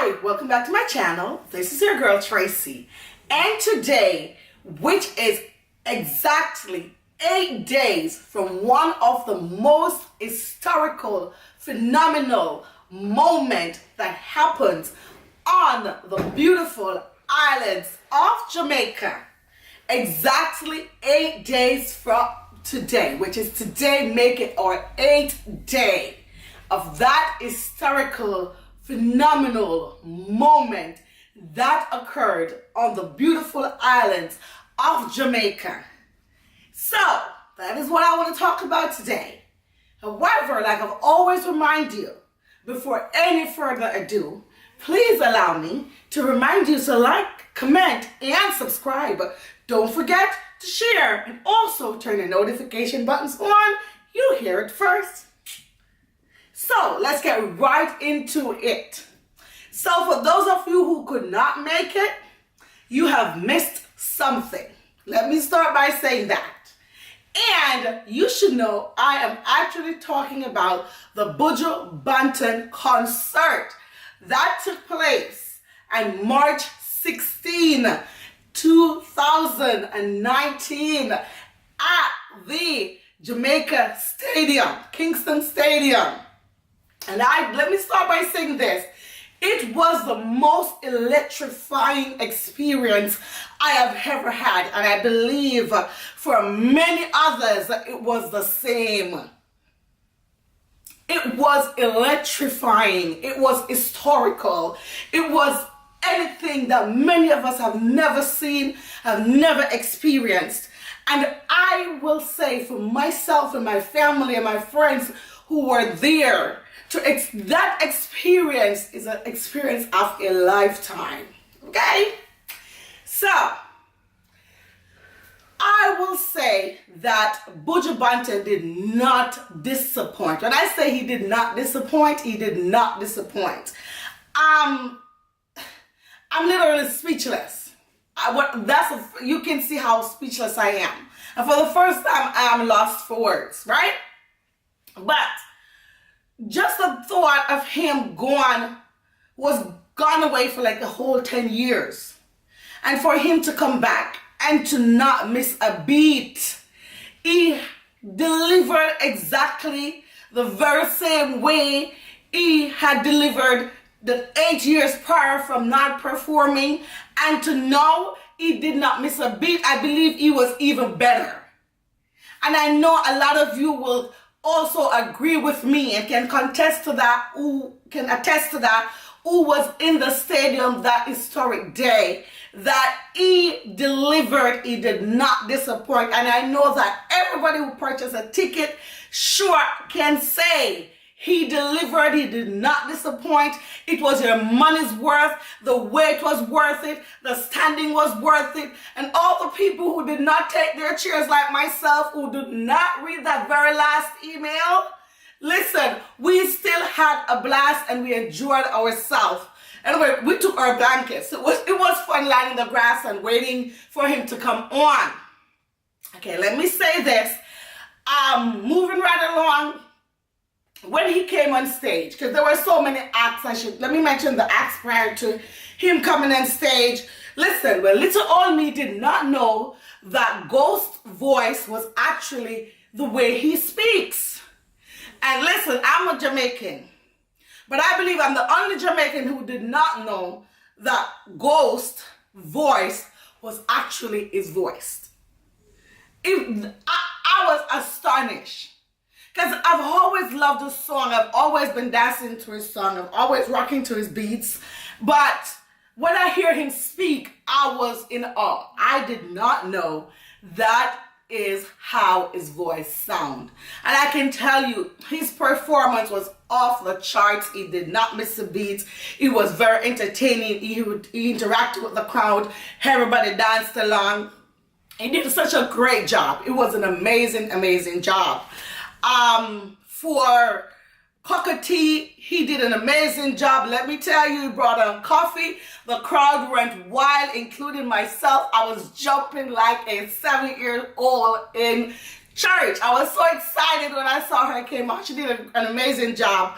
Hi, welcome back to my channel. This is your girl Tracy, and today, which is exactly 8 days from one of the most historical, phenomenal moment that happens on the beautiful islands of Jamaica, exactly 8 days from today, which is today, make it our 8th day of that historical, phenomenal moment that occurred on the beautiful islands of Jamaica. So that is what I want to talk about today. However, like I've always remind you, before any further ado, please allow me to remind you to like, comment, and subscribe. Don't forget to share and also turn the notification buttons on. You'll hear it first. So let's get right into it. So for those of you who could not make it, you have missed something. Let me start by saying that. And you should know I am actually talking about the Buju concert that took place on March 16, 2019 at the Jamaica Stadium, Kingston Stadium. And let me start by saying this. It was the most electrifying experience I have ever had. And I believe for many others, it was the same. It was electrifying. It was historical. It was anything that many of us have never seen, have never experienced. And I will say for myself and my family and my friends who were there, that experience is an experience of a lifetime, okay? So, I will say that Buju did not disappoint. When I say he did not disappoint, he did not disappoint. I'm literally speechless. You can see how speechless I am. And for the first time, I am lost for words, right? But just the thought of him gone away for like a whole 10 years. And for him to come back and to not miss a beat. He delivered exactly the very same way he had delivered the 8 years prior from not performing. And to know he did not miss a beat, I believe he was even better. And I know a lot of you will also agree with me and can attest to that, who was in the stadium that historic day, that he delivered, he did not disappoint. And I know that everybody who purchased a ticket sure can say he delivered, he did not disappoint. It was your money's worth, the wait was worth it, the standing was worth it, and all the people who did not take their chairs like myself, who did not read that very last email, listen, we still had a blast and we enjoyed ourselves. Anyway, we took our blankets. It was fun lying in the grass and waiting for him to come on. Okay, let me say this. Moving right along. When he came on stage, because there were so many acts, let me mention the acts prior to him coming on stage. Listen, well, little old me did not know that Ghost voice was actually the way he speaks. And listen, I'm a Jamaican, but I believe I'm the only Jamaican who did not know that Ghost voice was actually his voice. I was astonished. Because I've always loved his song. I've always been dancing to his song. I've always rocking to his beats. But when I hear him speak, I was in awe. I did not know that is how his voice sound. And I can tell you, his performance was off the charts. He did not miss a beat. It was very entertaining. He interacted with the crowd. Everybody danced along. He did such a great job. It was an amazing, amazing job. For Cockatee, he did an amazing job. Let me tell you, he brought on coffee. The crowd went wild, including myself. I was jumping like a 7-year-old in church. I was so excited when I saw her came out. She did an amazing job.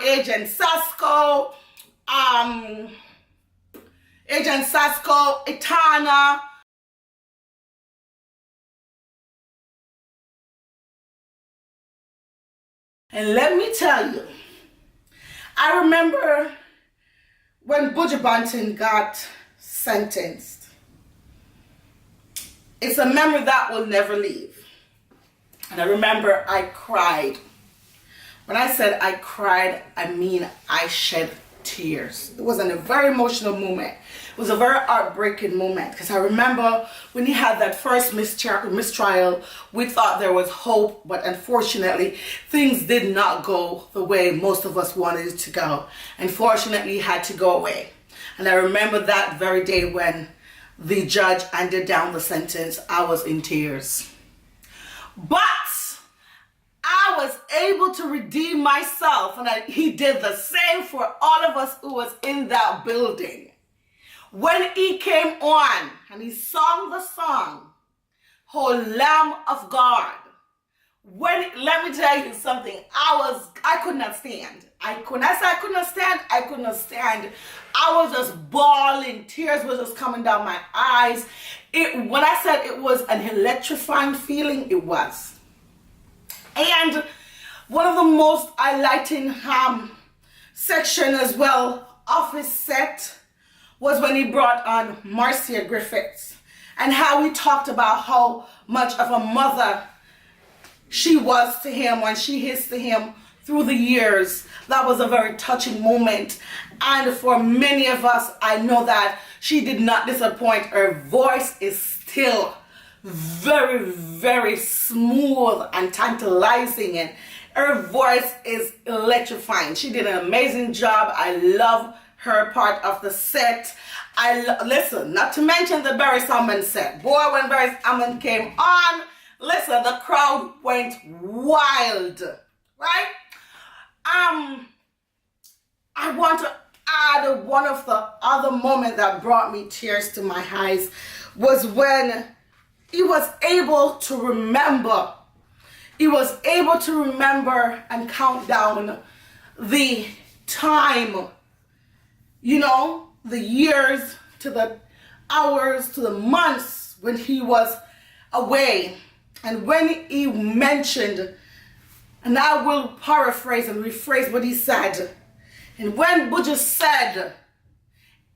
Agent Sasko, Agent Sasko, Itana. And let me tell you, I remember when Buju Banton got sentenced. It's a memory that will never leave. And I remember I cried. When I said I cried, I mean I shed tears. It was a very emotional moment. It was a very heartbreaking moment, because I remember when he had that first mistrial, we thought there was hope, but unfortunately things did not go the way most of us wanted it to go. Unfortunately, he had to go away. And I remember that very day when the judge handed down the sentence, I was in tears. But I was able to redeem myself, and he did the same for all of us who was in that building. When he came on and he sang the song, "Oh Lamb of God," let me tell you something, I could not stand. I could not stand. I was just bawling. Tears were just coming down my eyes. When I said it was an electrifying feeling, it was. And one of the most highlighting section as well of his set was when he brought on Marcia Griffiths, and how he talked about how much of a mother she was to him and she is to him through the years. That was a very touching moment. And for many of us, I know that she did not disappoint. Her voice is still very, very smooth and tantalizing, and her voice is electrifying. She did an amazing job. I love her part of the set. Listen, not to mention the Barry Salmon set. Boy, when Barry Salmon came on, listen, the crowd went wild, right? I want to add one of the other moments that brought me tears to my eyes was when he was able to remember. He was able to remember and count down the time, the years to the hours to the months when he was away. And when he mentioned, and I will paraphrase and rephrase what he said, and when Buju said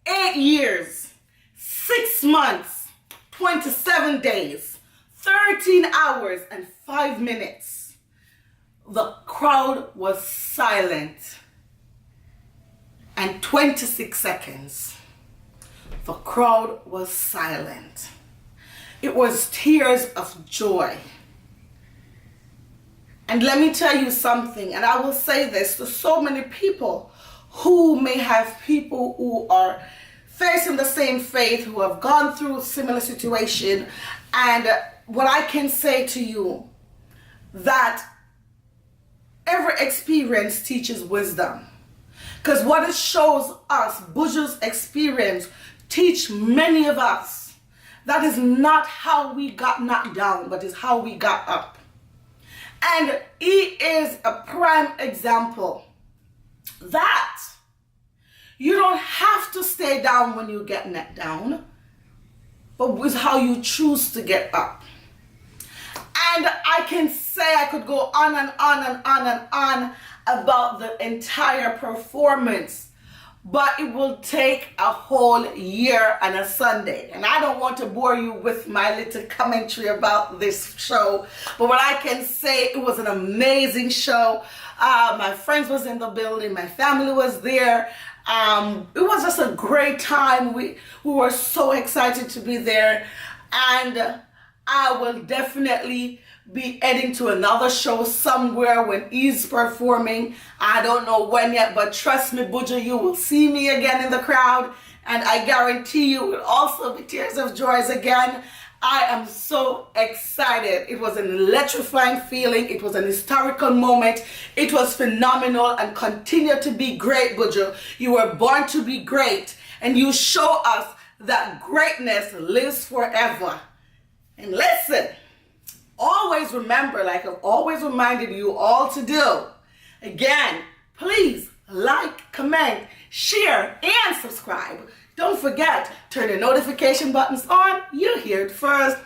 8 years, 6 months, 27 days, 13 hours and 5 minutes, the crowd was silent. And 26 seconds, the crowd was silent. It was tears of joy. And let me tell you something, and I will say this to so many people who may have people who are facing the same faith, who have gone through a similar situation. And what I can say to you, that every experience teaches wisdom. Because what it shows us, Buju's experience, teach many of us, that is not how we got knocked down, but is how we got up. And he is a prime example that you don't have to stay down when you get knocked down, but with how you choose to get up. And I can say, I could go on and on and on and on about the entire performance, but it will take a whole year and a Sunday. And I don't want to bore you with my little commentary about this show, but what I can say, it was an amazing show. My friends was in the building, my family was there. It was just a great time. We were so excited to be there, and I will definitely be heading to another show somewhere when he's performing. I don't know when yet, but trust me, Buju, you will see me again in the crowd, and I guarantee you will also be tears of joy again. I am so excited. It was an electrifying feeling. It was an historical moment. It was phenomenal, and continue to be great, Buju. You were born to be great, and you show us that greatness lives forever. And listen, always remember, like I've always reminded you all to do, again, please like, comment, share, and subscribe. Don't forget, turn the notification buttons on. You hear it first.